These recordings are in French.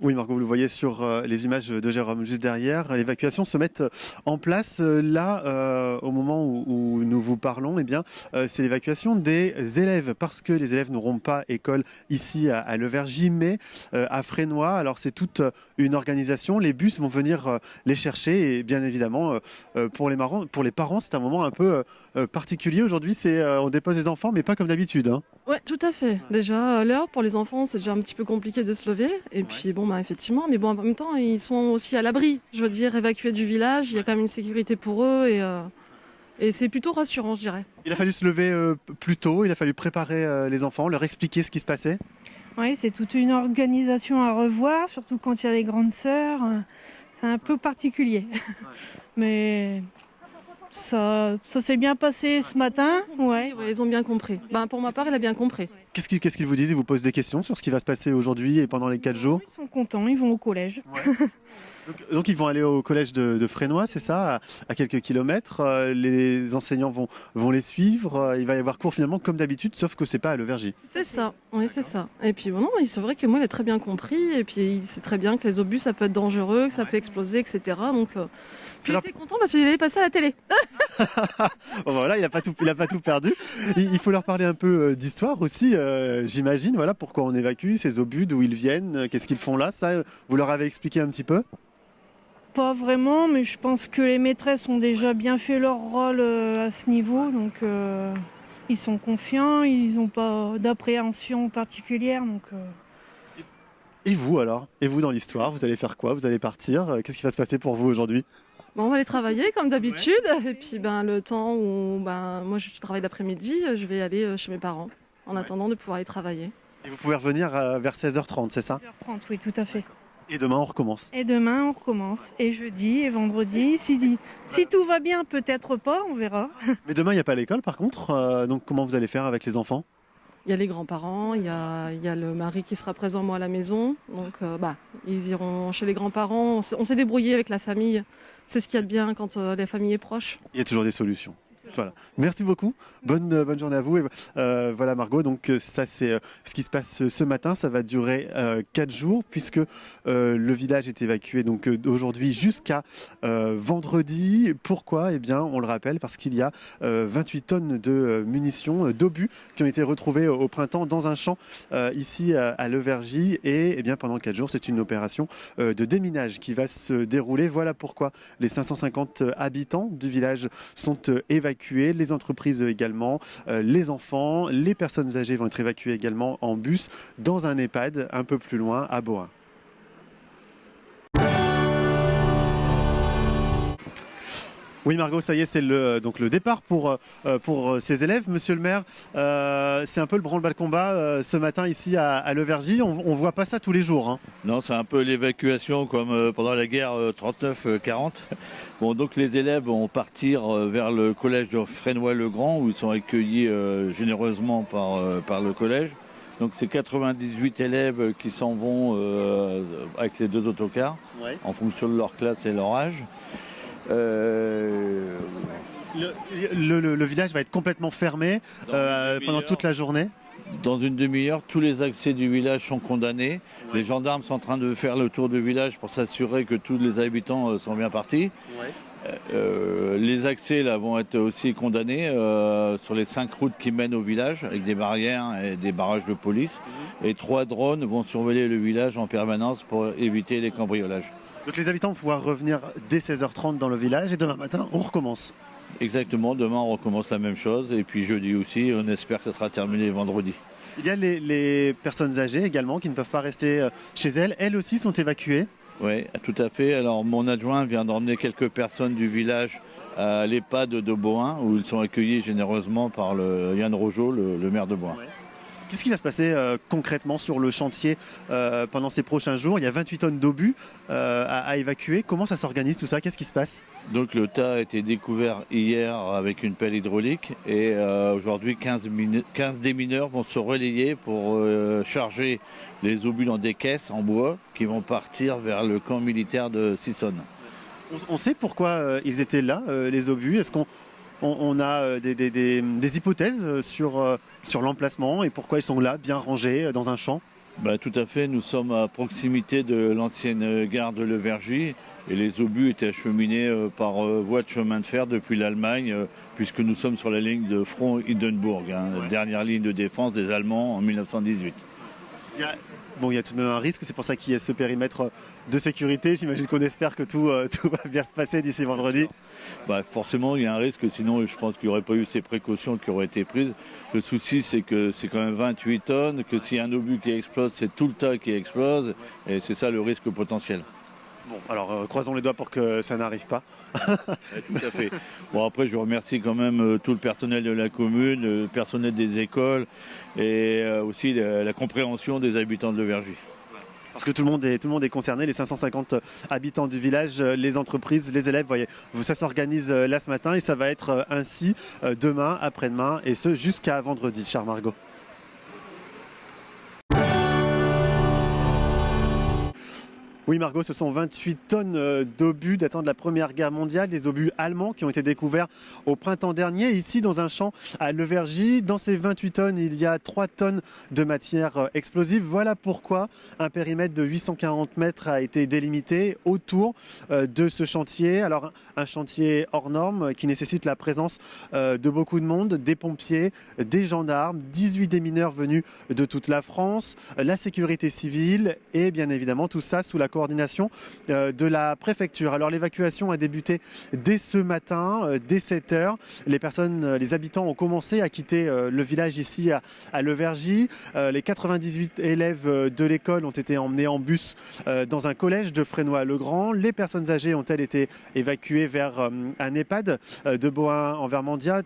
Oui, Margot, vous le voyez sur les images de Jérôme juste derrière. L'évacuation se met en place là, au moment où nous vous parlons. Eh bien, c'est l'évacuation des élèves parce que les élèves n'auront pas école ici à Levergy, mais à Fresnoy. Alors, c'est toute une organisation. Les bus vont venir les chercher et bien évidemment, pour les parents, c'est un moment un peu particulier aujourd'hui. On dépose les enfants, mais pas comme d'habitude, hein. Ouais, tout à fait. Déjà, l'heure pour les enfants, c'est déjà un petit peu compliqué de se lever. Et puis, bon, bah, effectivement, mais bon, en même temps, ils sont aussi à l'abri. Je veux dire, évacués du village, il y a quand même une sécurité pour eux et c'est plutôt rassurant, je dirais. Il a fallu se lever plus tôt, il a fallu préparer les enfants, leur expliquer ce qui se passait. Oui, c'est toute une organisation à revoir, surtout quand il y a les grandes sœurs. C'est un peu particulier. Mais ça s'est bien passé ce matin. Ouais. Ouais, ils ont bien compris. Ben, pour ma part, il a bien compris. Qu'est-ce qu'ils vous disent? Ils vous posent des questions sur ce qui va se passer aujourd'hui et pendant les 4 jours? Ils sont contents, ils vont au collège. Donc ils vont aller au collège de Fresnoy, c'est ça, à quelques kilomètres. Les enseignants vont les suivre. Il va y avoir cours finalement comme d'habitude, sauf que c'est pas à Levergy. C'est ça, oui, c'est ça. Et puis, bon, non, c'est vrai que moi, il a très bien compris. Et puis, il sait très bien que les obus, ça peut être dangereux, que ça peut exploser, etc. Donc, il était content parce qu'il allait passer à la télé. Bon, voilà, il a pas tout perdu. Il faut leur parler un peu d'histoire aussi, j'imagine. Voilà pourquoi on évacue ces obus, d'où ils viennent, qu'est-ce qu'ils font là. Ça, vous leur avez expliqué un petit peu? Pas vraiment, mais je pense que les maîtresses ont déjà bien fait leur rôle à ce niveau. Donc ils sont confiants, ils n'ont pas d'appréhension particulière. Donc, Et vous alors? Et vous dans l'histoire, vous allez faire quoi? Vous allez partir? Qu'est-ce qui va se passer pour vous aujourd'hui? Bon, on va aller travailler comme d'habitude. Et puis, ben, le temps où moi, je travaille l'après-midi, je vais aller chez mes parents en attendant de pouvoir aller travailler. Et vous pouvez revenir vers 16h30, c'est ça? 16h30, oui, tout à fait. Et demain on recommence. Et demain, on recommence. Et jeudi et vendredi, si tout va bien, peut-être pas, on verra. Mais demain il n'y a pas l'école par contre, donc comment vous allez faire avec les enfants? Il y a les grands-parents, il y a le mari qui sera présent, moi, à la maison. Donc, ils iront chez les grands-parents. On s'est débrouillé avec la famille. C'est ce qu'il y a de bien quand la famille est proche. Il y a toujours des solutions. Voilà. Merci beaucoup. Bonne journée à vous. Et, voilà Margot, donc ça c'est ce qui se passe ce matin. Ça va durer 4 jours puisque le village est évacué donc d'aujourd'hui jusqu'à vendredi. Pourquoi? Eh bien, on le rappelle parce qu'il y a 28 tonnes de munitions, d'obus qui ont été retrouvées au printemps dans un champ ici à Levergy. Et eh bien, pendant 4 jours, c'est une opération de déminage qui va se dérouler. Voilà pourquoi les 550 habitants du village sont évacués. Les entreprises également, les enfants, les personnes âgées vont être évacuées également en bus dans un EHPAD un peu plus loin à Bohain. Oui Margot, ça y est, c'est donc le départ pour ces élèves. Monsieur le maire, c'est un peu le branle-bas de combat ce matin ici à Levergy. On voit pas ça tous les jours, hein. Non, c'est un peu l'évacuation comme pendant la guerre 39-40. Bon, donc les élèves vont partir vers le collège de Fresnoy-le-Grand où ils sont accueillis généreusement par le collège. Donc c'est 98 élèves qui s'en vont avec les 2 autocars en fonction de leur classe et leur âge. Le village va être complètement fermé pendant toute la journée. Dans une demi-heure, tous les accès du village sont condamnés. Les gendarmes sont en train de faire le tour du village pour s'assurer que tous les habitants sont bien partis. Les accès là vont être aussi condamnés sur les 5 routes qui mènent au village avec des barrières et des barrages de police. Et 3 drones vont surveiller le village en permanence pour éviter les cambriolages. Donc les habitants vont pouvoir revenir dès 16h30 dans le village et demain matin, on recommence. Exactement, demain on recommence la même chose et puis jeudi aussi, on espère que ça sera terminé vendredi. Il y a les personnes âgées également qui ne peuvent pas rester chez elles. Elles aussi sont évacuées. Oui, tout à fait. Alors mon adjoint vient d'emmener quelques personnes du village à l'EHPAD de Bohain où ils sont accueillis généreusement par Yann Rojo, le maire de Bohain. Qu'est-ce qui va se passer concrètement sur le chantier pendant ces prochains jours? Il y a 28 tonnes d'obus à évacuer. Comment ça s'organise tout ça? Qu'est-ce qui se passe? Donc le tas a été découvert hier avec une pelle hydraulique et aujourd'hui 15 démineurs vont se relayer pour charger les obus dans des caisses en bois qui vont partir vers le camp militaire de Sissonne. On sait pourquoi ils étaient là, les obus? Est-ce qu'on a des hypothèses sur l'emplacement et pourquoi ils sont là, bien rangés dans un champ? Tout à fait, nous sommes à proximité de l'ancienne gare de Levergy et les obus étaient acheminés par voie de chemin de fer depuis l'Allemagne puisque nous sommes sur la ligne de front Hindenburg, dernière ligne de défense des Allemands en 1918. Il y a tout de même un risque, c'est pour ça qu'il y a ce périmètre de sécurité. J'imagine qu'on espère que tout va bien se passer d'ici vendredi. Forcément, il y a un risque, sinon je pense qu'il n'y aurait pas eu ces précautions qui auraient été prises. Le souci, c'est que c'est quand même 28 tonnes, que s'il y a un obus qui explose, c'est tout le tas qui explose, et c'est ça le risque potentiel. Croisons les doigts pour que ça n'arrive pas. Tout à fait. Après, je remercie quand même tout le personnel de la commune, le personnel des écoles et aussi la compréhension des habitants de Levergy. Parce que tout le monde est concerné, les 550 habitants du village, les entreprises, les élèves, voyez, ça s'organise là ce matin et ça va être ainsi demain, après-demain et ce jusqu'à vendredi, chère Margot. Oui Margot, ce sont 28 tonnes d'obus datant de la Première Guerre mondiale, des obus allemands qui ont été découverts au printemps dernier, ici dans un champ à Levergy. Dans ces 28 tonnes, il y a 3 tonnes de matière explosive. Voilà pourquoi un périmètre de 840 mètres a été délimité autour de ce chantier. Alors un chantier hors norme qui nécessite la présence de beaucoup de monde, des pompiers, des gendarmes, 18 démineurs venus de toute la France, la sécurité civile et bien évidemment tout ça sous la coordination de la préfecture. Alors l'évacuation a débuté dès ce matin, dès 7 h. Les habitants ont commencé à quitter le village ici à Levergy. Les 98 élèves de l'école ont été emmenés en bus dans un collège de Fresnoy-le-Grand. Les personnes âgées ont elles été évacuées vers un EHPAD de Bohain en Vermandois.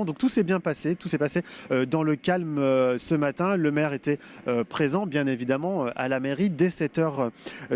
Donc tout s'est bien passé, tout s'est passé dans le calme ce matin. Le maire était présent bien évidemment à la mairie dès 7 h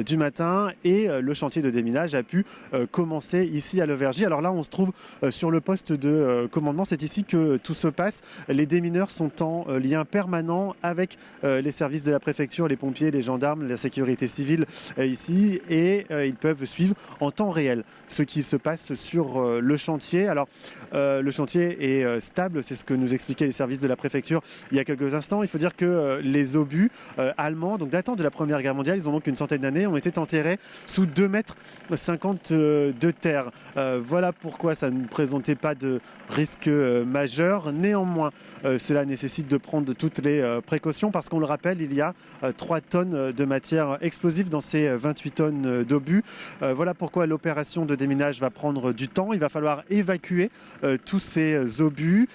du matin et le chantier de déminage a pu commencer ici à Levergy. Alors là on se trouve sur le poste de commandement, c'est ici que tout se passe. Les démineurs sont en lien permanent avec les services de la préfecture, les pompiers, les gendarmes, la sécurité civile ici et ils peuvent suivre en temps réel ce qui se passe sur le chantier. Alors le chantier est stable, c'est ce que nous expliquaient les services de la préfecture il y a quelques instants. Il faut dire que les obus allemands, donc datant de la Première Guerre mondiale, ils ont donc une centaine d'années, ont été enterrés sous 2,50 m de terre. Voilà pourquoi ça ne présentait pas de risque majeur. Néanmoins, cela nécessite de prendre toutes les précautions parce qu'on le rappelle, il y a 3 tonnes de matière explosive dans ces 28 tonnes d'obus. Voilà pourquoi l'opération de déminage va prendre du temps. Il va falloir évacuer tous ces obus.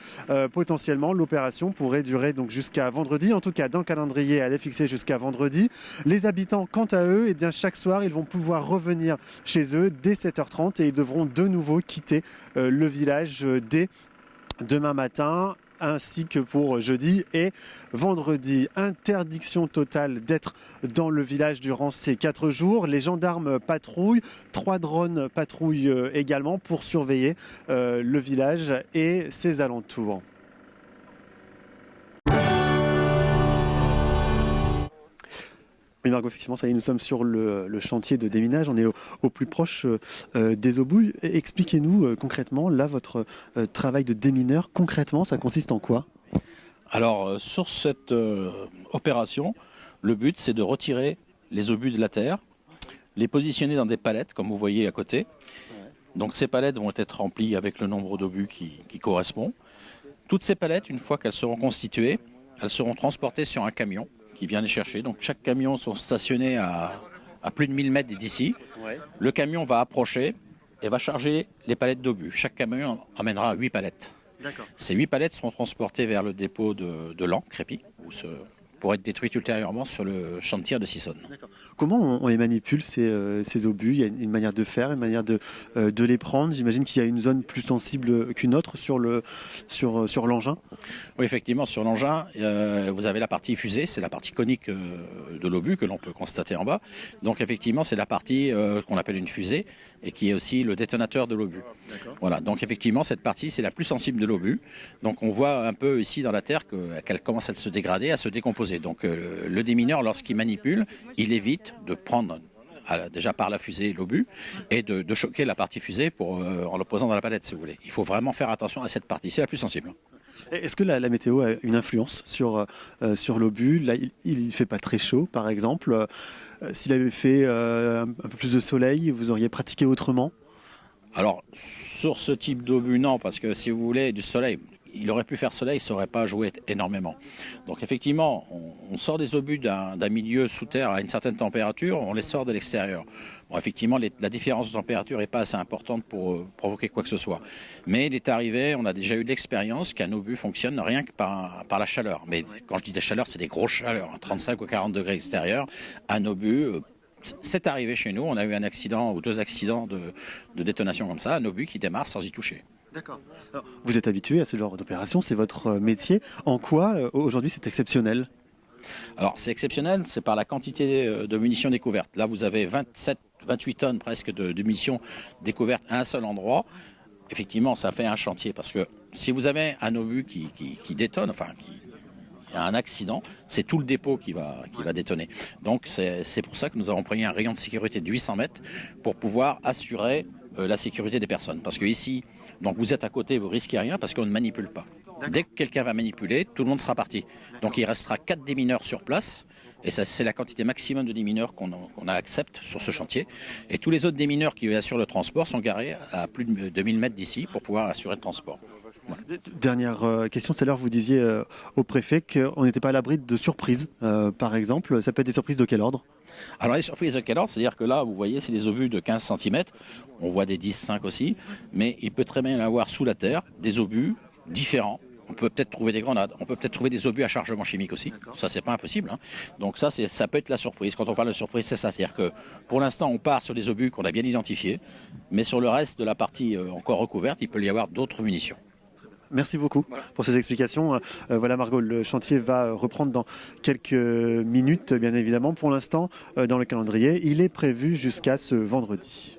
Potentiellement, l'opération pourrait durer donc jusqu'à vendredi. En tout cas, dans le calendrier, elle est fixée jusqu'à vendredi. Les habitants, quant à eux, chaque soir, ils vont pouvoir revenir chez eux dès 7 h 30 et ils devront de nouveau quitter le village dès demain matin, ainsi que pour jeudi et vendredi. Interdiction totale d'être dans le village durant ces 4 jours. Les gendarmes patrouillent, 3 drones patrouillent également pour surveiller le village et ses alentours. Oui Margot, effectivement, ça y est, nous sommes sur le chantier de déminage, on est au plus proche des obus. Expliquez-nous concrètement, là, votre travail de démineur, concrètement, ça consiste en quoi ? Alors, sur cette opération, le but, c'est de retirer les obus de la terre, les positionner dans des palettes, comme vous voyez à côté. Donc ces palettes vont être remplies avec le nombre d'obus qui correspond. Toutes ces palettes, une fois qu'elles seront constituées, elles seront transportées sur un camion qui vient les chercher. Donc chaque camion sont stationnés à plus de 1000 mètres d'ici. Ouais. Le camion va approcher et va charger les palettes d'obus. Chaque camion emmènera 8 palettes. D'accord. Ces 8 palettes seront transportées vers le dépôt de Laon, Crépy, pour être détruites ultérieurement sur le chantier de Sissonne. D'accord. Comment on les manipule ces obus ? Il y a une manière de faire, une manière de les prendre. J'imagine qu'il y a une zone plus sensible qu'une autre sur l'engin. Oui, effectivement, sur l'engin, vous avez la partie fusée, c'est la partie conique de l'obus que l'on peut constater en bas. Donc effectivement, c'est la partie qu'on appelle une fusée et qui est aussi le détonateur de l'obus. D'accord. Voilà, donc effectivement, cette partie, c'est la plus sensible de l'obus. Donc on voit un peu ici dans la terre qu'elle commence à se dégrader, à se décomposer. Donc le démineur, lorsqu'il manipule, il évite de prendre déjà par la fusée l'obus et de choquer la partie fusée en le posant dans la palette, si vous voulez. Il faut vraiment faire attention à cette partie, c'est la plus sensible. Est-ce que la météo a une influence sur l'obus? Là, il ne fait pas très chaud, par exemple. S'il avait fait un peu plus de soleil, vous auriez pratiqué autrement? Alors, sur ce type d'obus, non, parce que si vous voulez du soleil, il aurait pu faire soleil, ça n'aurait pas joué énormément. Donc effectivement, on sort des obus d'un milieu sous terre à une certaine température, on les sort de l'extérieur. Bon, effectivement, la différence de température n'est pas assez importante pour provoquer quoi que ce soit. Mais il est arrivé, on a déjà eu l'expérience qu'un obus fonctionne rien que par la chaleur. Mais quand je dis des chaleurs, c'est des grosses chaleurs, 35 ou 40 degrés extérieurs. Un obus, c'est arrivé chez nous, on a eu un accident ou 2 accidents de détonation comme ça, un obus qui démarre sans y toucher. D'accord. Vous êtes habitué à ce genre d'opération, c'est votre métier. En quoi, aujourd'hui, c'est exceptionnel? Alors, c'est exceptionnel, c'est par la quantité de munitions découvertes. Là, vous avez 28 tonnes presque de munitions découvertes à un seul endroit. Effectivement, ça fait un chantier parce que si vous avez un obus qui détonne, il y a un accident, c'est tout le dépôt qui va détonner. Donc, c'est pour ça que nous avons pris un rayon de sécurité de 800 mètres pour pouvoir assurer la sécurité des personnes. Parce que ici, donc vous êtes à côté, vous risquez rien parce qu'on ne manipule pas. Dès que quelqu'un va manipuler, tout le monde sera parti. Donc il restera 4 démineurs sur place. Et ça, c'est la quantité maximum de démineurs qu'on accepte sur ce chantier. Et tous les autres démineurs qui assurent le transport sont garés à plus de 2000 mètres d'ici pour pouvoir assurer le transport. Voilà. Dernière question, tout à l'heure vous disiez au préfet qu'on n'était pas à l'abri de surprises, par exemple. Ça peut être des surprises de quel ordre? Alors les surprises de quel ordre? C'est-à-dire que là, vous voyez, c'est des obus de 15 cm. On voit des 10-5 aussi. Mais il peut très bien y avoir sous la terre des obus différents. On peut peut-être trouver des grenades, on peut peut-être trouver des obus à chargement chimique aussi. Ça, c'est pas impossible. Donc ça peut être la surprise. Quand on parle de surprise, c'est ça. C'est-à-dire que pour l'instant, on part sur des obus qu'on a bien identifiés. Mais sur le reste de la partie encore recouverte, il peut y avoir d'autres munitions. Merci beaucoup pour ces explications. Voilà Margot, le chantier va reprendre dans quelques minutes, bien évidemment. Pour l'instant, dans le calendrier, il est prévu jusqu'à ce vendredi.